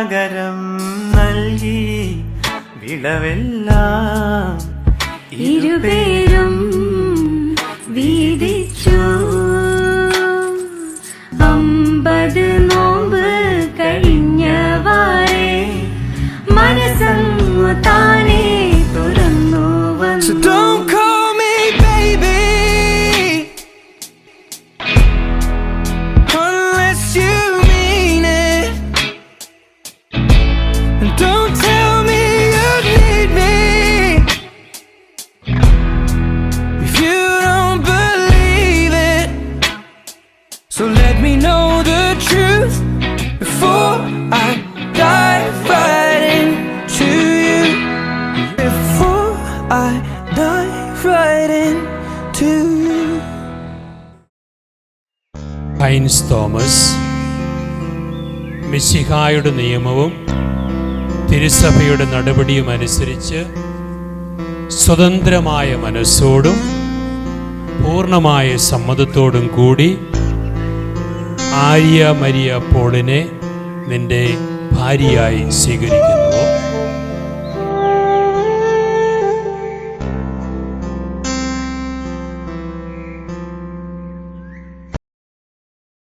പകരം നൽകി വിളവെല്ലാം ഇരുപേരും വീതിച്ചു. 50 നോമ്പ് കഴിഞ്ഞവാറേ മനസ്സങ്ങു താനേ തുറന്നു വന്നു. So don't call me baby unless you mean it. And don't tell me you need me if you don't believe it. So let me know the truth before I dive right into you. Before I dive right into you. Hinds Thomas മിശിഹായുടെ നിയമവും തിരുസഭയുടെ നടപടിയും അനുസരിച്ച് സ്വതന്ത്രമായ മനസ്സോടും പൂർണ്ണമായ സമ്മതത്തോടും കൂടി Arya Maria പോളിനെ നിന്റെ ഭാര്യയായി സ്വീകരിക്കുന്നുവോ?